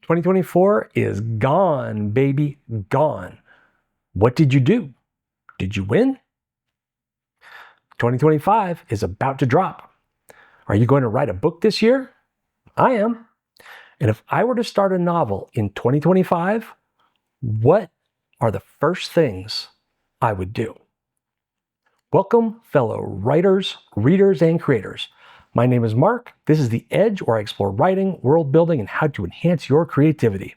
2024 is gone, baby, gone. What did you do? Did you win? 2025 is about to drop. Are you going to write a book this year? I am. And if I were to start a novel in 2025, what are the first things I would do? Welcome, fellow writers, readers, and creators. My name is Mark. This is The Edge, where I explore writing, world building, and how to enhance your creativity.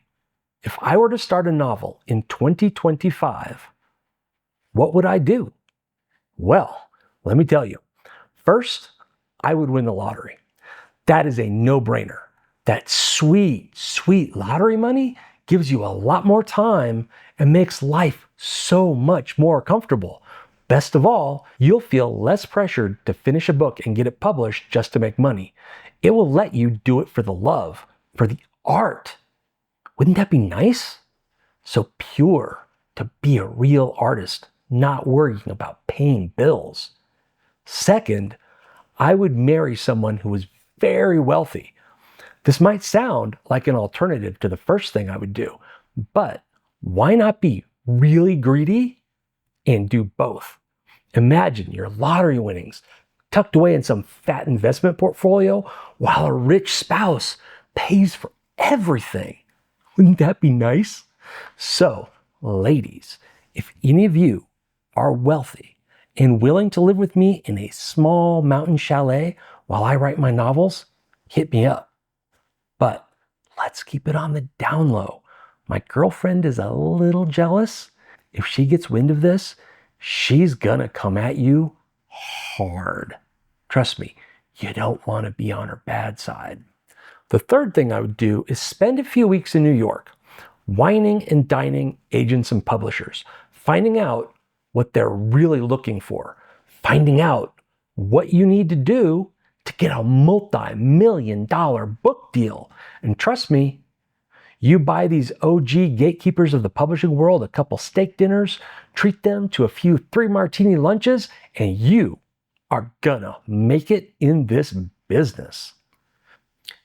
If I were to start a novel in 2025, what would I do? Well, let me tell you. First, I would win the lottery. That is a no-brainer. That sweet, sweet lottery money gives you a lot more time and makes life so much more comfortable. Best of all, you'll feel less pressured to finish a book and get it published just to make money. It will let you do it for the love, for the art. Wouldn't that be nice? So pure, to be a real artist, not worrying about paying bills. Second, I would marry someone who was very wealthy. This might sound like an alternative to the first thing I would do, but why not be really greedy and do both? Imagine your lottery winnings tucked away in some fat investment portfolio while a rich spouse pays for everything. Wouldn't that be nice? So, ladies, if any of you are wealthy and willing to live with me in a small mountain chalet while I write my novels, hit me up. But let's keep it on the down low. My girlfriend is a little jealous. If she gets wind of this, she's gonna come at you hard. Trust me, you don't want to be on her bad side. The third thing I would do is spend a few weeks in New York, wining and dining agents and publishers, finding out what they're really looking for, finding out what you need to do to get a multi-million-dollar book deal. And trust me, you buy these OG gatekeepers of the publishing world a couple steak dinners, treat them to a few 3-martini lunches, and you are gonna make it in this business.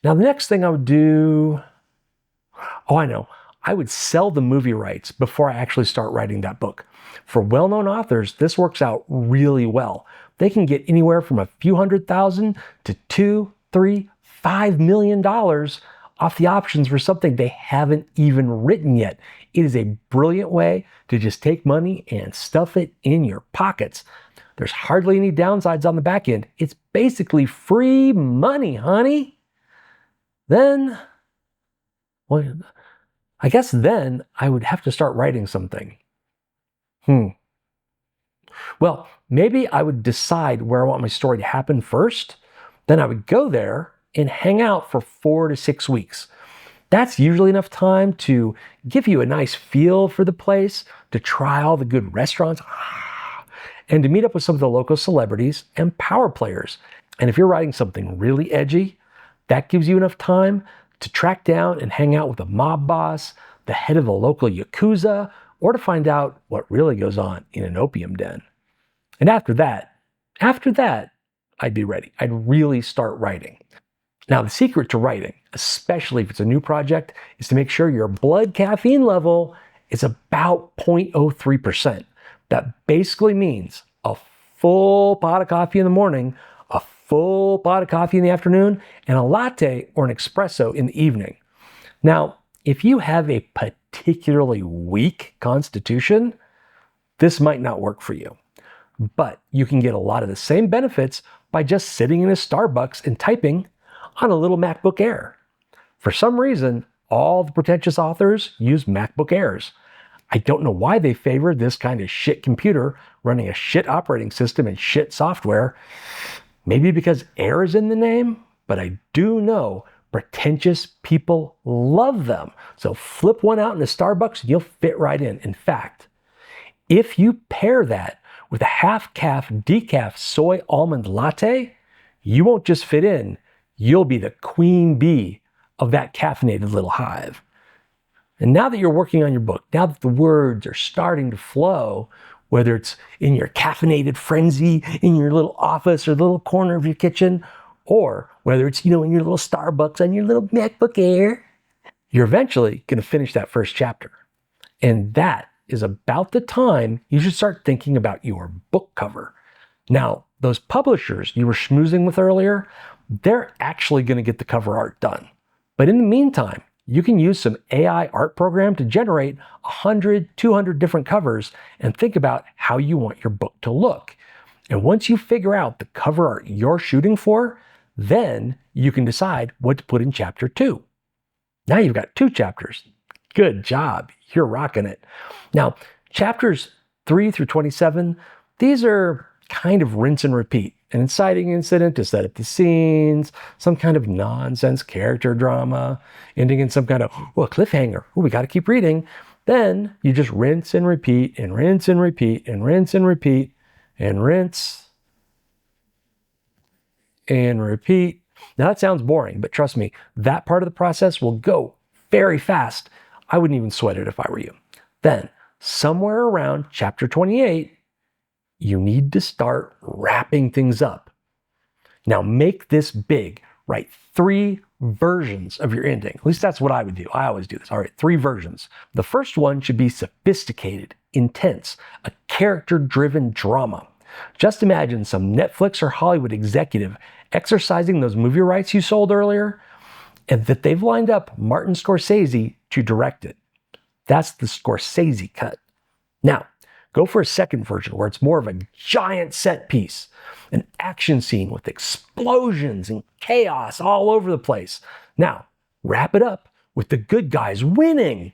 Now, the next thing I would do, I know, I would sell the movie rights before I actually start writing that book. For well-known authors, this works out really well. They can get anywhere from a few $100,000 to $2, $3, $5 million off the options for something they haven't even written yet. It is a brilliant way to just take money and stuff it in your pockets. There's hardly any downsides on the back end. It's basically free money, honey. Then, well, I guess then I would have to start writing something. Well, maybe I would decide where I want my story to happen first. Then I would go there and hang out for 4 to 6 weeks. That's usually enough time to give you a nice feel for the place, to try all the good restaurants, and to meet up with some of the local celebrities and power players. And if you're writing something really edgy, that gives you enough time to track down and hang out with a mob boss, the head of the local yakuza, or to find out what really goes on in an opium den. And after that, I'd be ready. I'd really start writing. Now, the secret to writing, especially if it's a new project, is to make sure your blood caffeine level is about 0.03%. That basically means a full pot of coffee in the morning, a full pot of coffee in the afternoon, and a latte or an espresso in the evening. Now, if you have a particularly weak constitution, this might not work for you. But you can get a lot of the same benefits by just sitting in a Starbucks and typing on a little MacBook Air. For some reason, all the pretentious authors use MacBook Airs. I don't know why they favor this kind of shit computer running a shit operating system and shit software. Maybe because Air is in the name, but I do know pretentious people love them. So flip one out in a Starbucks and you'll fit right in. In fact, if you pair that with a half-calf decaf soy almond latte, you won't just fit in, you'll be the queen bee of that caffeinated little hive. And now that you're working on your book, now that the words are starting to flow, whether it's in your caffeinated frenzy, in your little office or the little corner of your kitchen, or whether it's, in your little Starbucks on your little MacBook Air, you're eventually going to finish that first chapter. And that is about the time you should start thinking about your book cover. Now, those publishers you were schmoozing with earlier, they're actually going to get the cover art done. But in the meantime, you can use some AI art program to generate 100, 200 different covers and think about how you want your book to look. And once you figure out the cover art you're shooting for, then you can decide what to put in chapter 2. Now you've got 2 chapters. Good job. You're rocking it. Now, chapters 3 through 27, these are kind of rinse and repeat. An inciting incident to set up the scenes, some kind of nonsense character drama, ending in some kind of, cliffhanger. We got to keep reading. Then you just rinse and repeat and rinse and repeat and rinse and repeat and rinse and repeat. Now that sounds boring, but trust me, that part of the process will go very fast. I wouldn't even sweat it if I were you. Then, somewhere around chapter 28, you need to start wrapping things up. Now make this big. Write 3 versions of your ending. At least that's what I would do. I always do this. All right, 3 versions. The first one should be sophisticated, intense, a character-driven drama. Just imagine some Netflix or Hollywood executive exercising those movie rights you sold earlier, and that they've lined up Martin Scorsese to direct it. That's the Scorsese cut. Now, go for a second version where it's more of a giant set piece, an action scene with explosions and chaos all over the place. Now, wrap it up with the good guys winning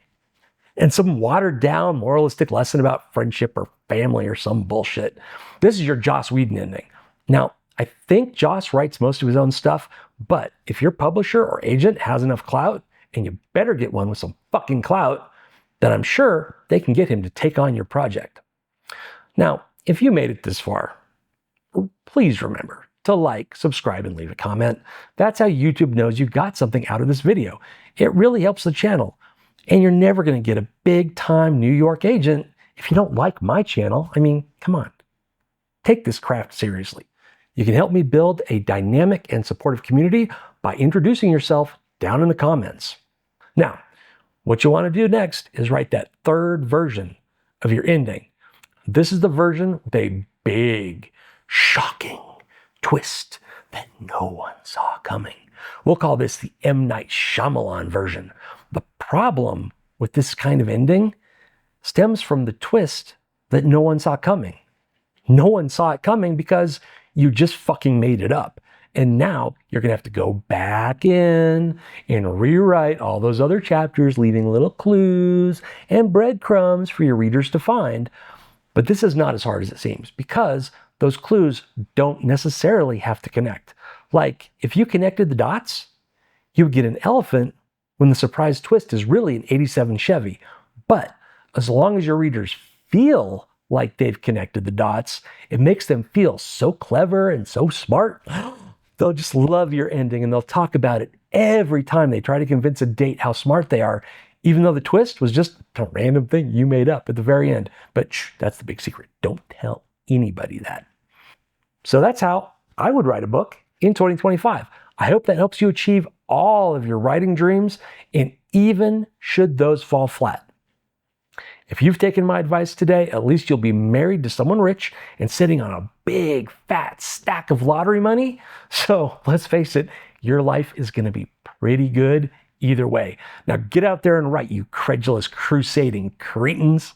and some watered down moralistic lesson about friendship or family or some bullshit. This is your Joss Whedon ending. Now, I think Joss writes most of his own stuff, but if your publisher or agent has enough clout, and you better get one with some fucking clout, then I'm sure they can get him to take on your project. Now, if you made it this far, please remember to like, subscribe, and leave a comment. That's how YouTube knows you got something out of this video. It really helps the channel. And you're never going to get a big-time New York agent if you don't like my channel. I mean, come on. Take this craft seriously. You can help me build a dynamic and supportive community by introducing yourself down in the comments. Now, what you want to do next is write that 3rd version of your ending. This is the version with a big, shocking twist that no one saw coming. We'll call this the M. Night Shyamalan version. The problem with this kind of ending stems from the twist that no one saw coming. No one saw it coming because you just fucking made it up. And now you're going to have to go back in and rewrite all those other chapters, leaving little clues and breadcrumbs for your readers to find. But this is not as hard as it seems because those clues don't necessarily have to connect. Like if you connected the dots, you would get an elephant when the surprise twist is really an 87 Chevy. But as long as your readers feel like they've connected the dots, it makes them feel so clever and so smart. They'll just love your ending and they'll talk about it every time they try to convince a date how smart they are, even though the twist was just a random thing you made up at the very end. But shh, that's the big secret. Don't tell anybody that. So that's how I would write a book in 2025. I hope that helps you achieve all of your writing dreams, and even should those fall flat. If you've taken my advice today, at least you'll be married to someone rich and sitting on a big, fat stack of lottery money. So let's face it, your life is going to be pretty good either way. Now get out there and write, you credulous, crusading cretins.